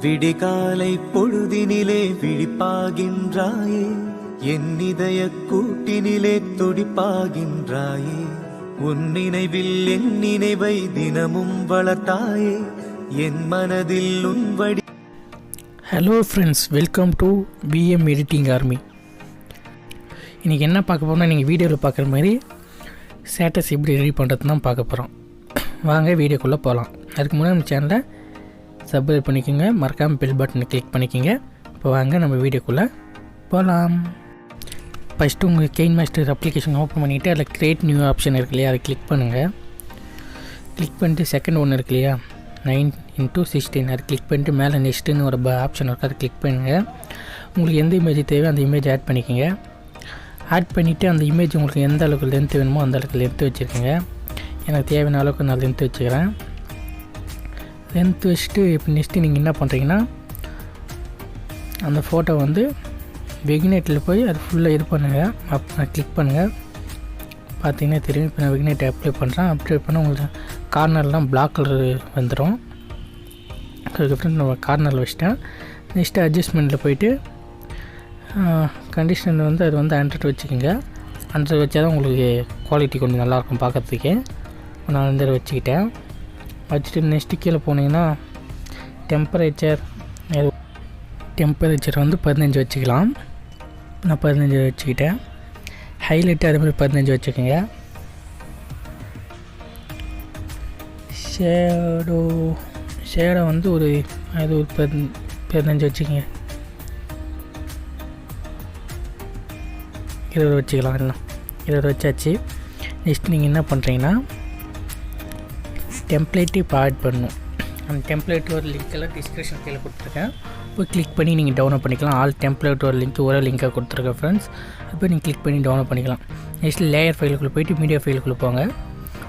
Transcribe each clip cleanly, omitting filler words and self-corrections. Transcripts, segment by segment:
விடிகாலை பொழுதினிலே விழிப்பாகின்றாயே, என் இதய கூட்டினிலே துடிப்பாகின்றாயே. உன் நினைவில் என் நினைவை தினமும் வளர்த்தாயே, என் மனதில் உன் வடி. Hello friends, welcome to PM editing army. இன்றைக்கி என்ன பார்க்க போகிறோம்னா, நீங்கள் வீடியோவில் பார்க்குற மாதிரி ஸ்டேட்டஸ் எப்படி ரெடி பண்ணுறது தான் பார்க்க போகிறோம். வாங்க வீடியோக்குள்ளே போகலாம். அதுக்கு முன்னாடி நம்ம சேனலை சப்ஸ்கிரைப் பண்ணிக்கோங்க, மறக்காமல் பெல் பட்டனை கிளிக் பண்ணிக்கோங்க. இப்போ வாங்க நம்ம வீடியோக்குள்ளே போகலாம். ஃபஸ்ட்டு உங்கள் கெயின்மாஸ்டர் அப்ளிகேஷன் ஓப்பன் பண்ணிவிட்டு அதில் க்ரியேட் நியூ ஆப்ஷன் இருக்கு இல்லையா, அதை கிளிக் பண்ணுங்கள். கிளிக் பண்ணிட்டு செகண்ட் ஒன்று இருக்கு இல்லையா 9x16, அது கிளிக் பண்ணிட்டு மேலே நெக்ஸ்ட்டுன்னு ஒரு ஆப்ஷன் இருக்குது, அதை கிளிக் பண்ணுங்கள். உங்களுக்கு எந்த இமேஜ் தேவையோ அந்த இமேஜ் ஆட் பண்ணிக்கோங்க. ஆட் பண்ணிவிட்டு அந்த இமேஜ் உங்களுக்கு எந்த அளவுக்கு லென்த் வேணுமோ அந்த அளவுக்கு லென்த்து வச்சுருக்கேங்க. எனக்கு தேவையான அளவுக்கு நான் லென்த்து வச்சுக்கிறேன். லென்த்து வச்சுட்டு இப்போ நெக்ஸ்ட்டு நீங்கள் என்ன பண்ணுறீங்கன்னா, அந்த ஃபோட்டோ வந்து வெக்னேட்டில் போய் அது ஃபுல்லாக இது பண்ணுங்கள். கிளிக் பண்ணுங்கள். பார்த்தீங்கன்னா தெரியும். இப்போ நான் வெக்னேட்டை அப்ளை பண்ணுறேன். அப்ளை பண்ண உங்களுக்கு கார்னர்லாம் பிளாக் கலர் வந்துடும். அதுக்கப்புறம் நம்ம கார்னரில் வச்சுட்டேன். நெக்ஸ்ட்டு அட்ஜஸ்ட்மெண்ட்டில் போய்ட்டு கண்டிஷன் வந்து அது வந்து 100 வச்சுக்கோங்க. 100 வச்சா தான் உங்களுக்கு குவாலிட்டி கொஞ்சம் நல்லாயிருக்கும் பார்க்குறதுக்கு. நான் 100 வச்சுக்கிட்டேன். வச்சுட்டு நெக்ஸ்ட்டு கீழே போனீங்கன்னா டெம்பரேச்சர் வந்து 15 வச்சுக்கலாம். நான் 15 வச்சுக்கிட்டேன். ஹைலைட்டு அதே மாதிரி 15 வச்சுக்கோங்க. ஷேடோ வந்து ஒரு 15 வச்சுக்கோங்க. 20 வச்சுக்கலாம். எல்லாம் 20 வச்சாச்சு. நெக்ஸ்ட் நீங்கள் என்ன பண்ணுறீங்கன்னா, டெம்ப்ளேட்டு இப்போ ஆட் பண்ணணும். அந்த டெம்ப்ளேட் ஒரு லிங்க்கெல்லாம் டிஸ்கிரிப்ஷன் கீழே கொடுத்துருக்கேன். போய் கிளிக் பண்ணி நீங்கள் டவுன்லோட் பண்ணிக்கலாம். ஆல் டெம்ப்ளேட் ஒரு லிங்க் ஒரே லிங்காக கொடுத்துருக்கேன் ஃப்ரெண்ட்ஸ். அப்போ நீங்கள் கிளிக் பண்ணி டவுன்லோட் பண்ணிக்கலாம். நெக்ஸ்ட் லேயர் ஃபைலுக்குள்ளே போய்ட்டு மீடியா ஃபைலுக்குள்ளே போங்க.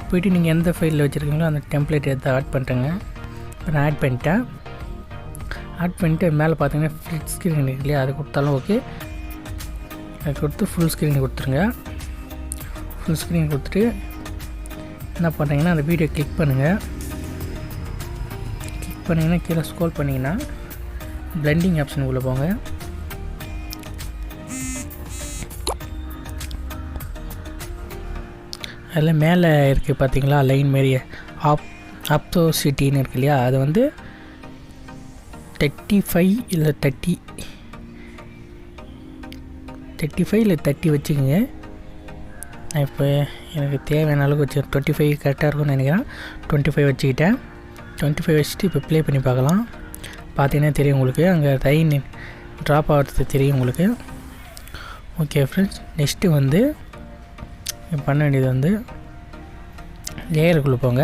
போய்ட்டு நீங்கள் எந்த ஃபைலில் வச்சுருக்கீங்களோ அந்த டெம்ப்ளேட் எடுத்து ஆட் பண்ணுறேங்க. இப்போ நான் ஆட் பண்ணிவிட்டு மேலே பார்த்தீங்கன்னா ஃபிட் ஸ்க்ரீன் இருக்கு இல்லையா, அது கொடுத்தாலும் ஓகே. அது கொடுத்து ஃபுல் ஸ்க்ரீன் கொடுத்துருங்க. ஃபுல் ஸ்க்ரீன் கொடுத்துட்டு என்ன பண்ணுறீங்கன்னா, அந்த வீடியோ கிளிக் பண்ணுங்கள். கிளிக் பண்ணிங்கன்னா கீழே ஸ்க்ரோல் பண்ணிங்கன்னா பிளெண்டிங் ஆப்ஷனுக்குள்ளே போங்க. அதில் மேலே இருக்குது பார்த்தீங்களா லைன் மாரி ஆப்தோசிட்டின்னு இருக்கு இல்லையா, அது வந்து 35 இல்லை 30 வச்சுக்கோங்க. நான் இப்போ எனக்கு தேவையான அளவுக்கு வச்சு 25 கரெக்டாக இருக்கும்னு நினைக்கிறேன். 25 வச்சுக்கிட்டேன். 25 வச்சுட்டு இப்போ ப்ளே பண்ணி பார்க்கலாம். பார்த்தீங்கன்னா தெரியும் உங்களுக்கு, அங்கே லைன் ட்ராப் ஆகிறது தெரியும் உங்களுக்கு. ஓகே ஃப்ரெண்ட்ஸ், நெக்ஸ்ட்டு வந்து பண்ண வேண்டியது வந்து லேயருக்குள்ளே போங்க.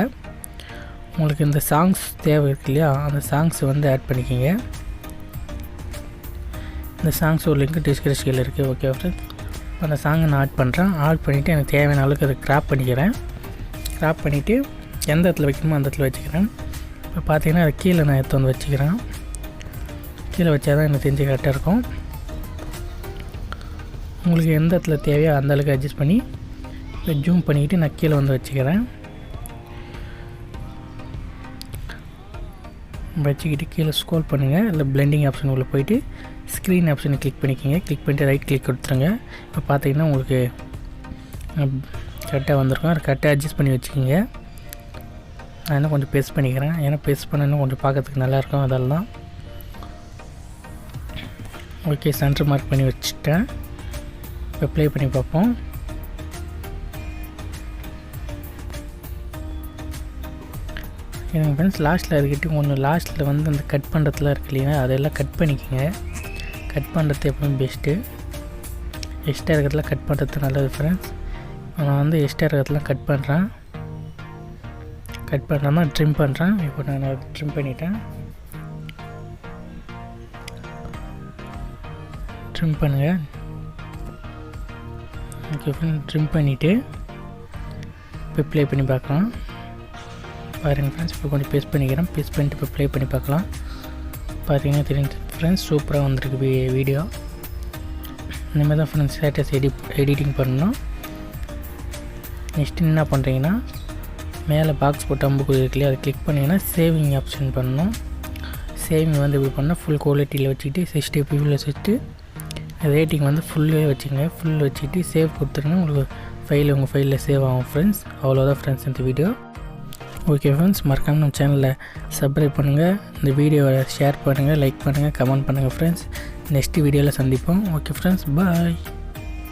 உங்களுக்கு இந்த சாங்ஸ் தேவை இருக்கு இல்லையா, அந்த சாங்ஸ் வந்து ஆட் பண்ணிக்கிங்க. இந்த சாங்ஸ் ஒரு லிங்க் டிஸ்கிரிப்ஷனில் இருக்குது. ஓகே ஃப்ரெண்ட்ஸ், அந்த சாங்கை நான் ஆட் பண்ணுறேன். ஆட் பண்ணிவிட்டு எனக்கு தேவையான அளவுக்கு அதை க்ராப் பண்ணிக்கிறேன். க்ராப் பண்ணிவிட்டு எந்த இடத்துல வைக்கணுமோ அந்த இடத்துல வச்சுக்கிறேன். இப்போ பார்த்தீங்கன்னா அது கீழே நான் எடுத்து வந்து வச்சுக்கிறேன். கீழே வச்சா தான் எனக்கு தெரிஞ்சு கரெக்டாக இருக்கும். உங்களுக்கு எந்த இடத்துல தேவையோ அந்த அளவுக்கு அட்ஜஸ்ட் பண்ணி இப்போ ஜூம் பண்ணிக்கிட்டு நான் கீழே வந்து வச்சுக்கிறேன். வச்சுக்கிட்டு கீழே ஸ்க்ரோல் பண்ணுங்கள். இல்லை பிளெண்டிங் ஆப்ஷன் உள்ளே போயிட்டு ஸ்க்ரீன் ஆப்ஷனை கிளிக் பண்ணிக்கிங்க. கிளிக் பண்ணிட்டு ரைட் கிளிக் கொடுத்துருங்க. இப்போ பார்த்தீங்கன்னா உங்களுக்கு கரெக்டாக வந்திருக்கும். அதை கரெக்டாக அட்ஜஸ்ட் பண்ணி வச்சுக்கோங்க. நான் இன்னும் கொஞ்சம் பேஸ்ட் பண்ணிக்கிறேன், ஏன்னா பேஸ்ட் பண்ண இன்னும் கொஞ்சம் பார்க்கறதுக்கு நல்லாயிருக்கும், அதெல்லாம். ஓகே, சென்டர் மார்க் பண்ணி வச்சுட்டேன். இப்போ ப்ளே பண்ணி பார்ப்போம். எனக்கு ஃப்ரெண்ட்ஸ் லாஸ்ட்டில் அதுக்கிட்ட ஒன்று லாஸ்ட்டில் வந்து அந்த கட் பண்ணுறதுலாம் இருக்கு இல்லையா, அதெல்லாம் கட் பண்ணிக்கோங்க. கட் பண்ணுறது எப்பவும் பெஸ்ட்டு. எக்ஸ்ட்ரா இருக்கிறதுலாம் கட் பண்ணுறது நல்லது ஃப்ரெண்ட்ஸ். நான் வந்து எக்ஸ்ட்ரா இருக்கிறதுலாம் கட் பண்ணுறேன்னா ட்ரிம் பண்ணுறேன். இப்போ நான் ட்ரிம் பண்ணிட்டேன். ட்ரிம் பண்ணுங்கள். ஓகே ஃப்ரெண்ட்ஸ், ட்ரிம் பண்ணிவிட்டு இப்போ ப்ளே பண்ணி பார்க்கலாம். பாருங்கள் ஃப்ரெண்ட்ஸ், இப்போ கொஞ்சம் பேஸ்ட் பண்ணிக்கிறேன். பேஸ்ட் பண்ணிட்டு இப்போ ப்ளே பண்ணி பார்க்கலாம். பார்த்தீங்கன்னா தெரிஞ்சு ஃப்ரெண்ட்ஸ் சூப்பராக வந்திருக்கு வீடியோ. இனிமேல் தான் ஃப்ரெண்ட்ஸ் ஸ்டேட்டஸ் எடிட்டிங் பண்ணணும். நெக்ஸ்ட்டு என்ன பண்ணுறீங்கன்னா, மேலே பாக்ஸ் போட்டு அம்புக்குறி இருக்குல்லையே, அதை கிளிக் பண்ணிங்கன்னா சேவிங் ஆப்ஷன் பண்ணணும். சேவிங் வந்து இப்படி பண்ணால் ஃபுல் குவாலிட்டியில் வச்சுக்கிட்டு 60 fps வச்சுட்டு ரேட்டிங் வந்து ஃபுல்லே வச்சுங்க. ஃபுல் வச்சுக்கிட்டு சேவ் கொடுத்துருங்க. உங்களுக்கு ஃபைல் உங்கள் ஃபைலில் சேவ் ஆகும் ஃப்ரெண்ட்ஸ். அவ்வளோதான் ஃப்ரெண்ட்ஸ் இந்த வீடியோ. ஓகே ஃப்ரெண்ட்ஸ், மறக்காமல் நம்ம சேனலில் சப்ஸ்கிரைப் பண்ணுங்கள், இந்த வீடியோவை ஷேர் பண்ணுங்கள், லைக் பண்ணுங்கள், கமெண்ட் பண்ணுங்கள் ஃப்ரெண்ட்ஸ். நெக்ஸ்ட் வீடியோவில் சந்திப்போம். ஓகே ஃப்ரெண்ட்ஸ், பாய்.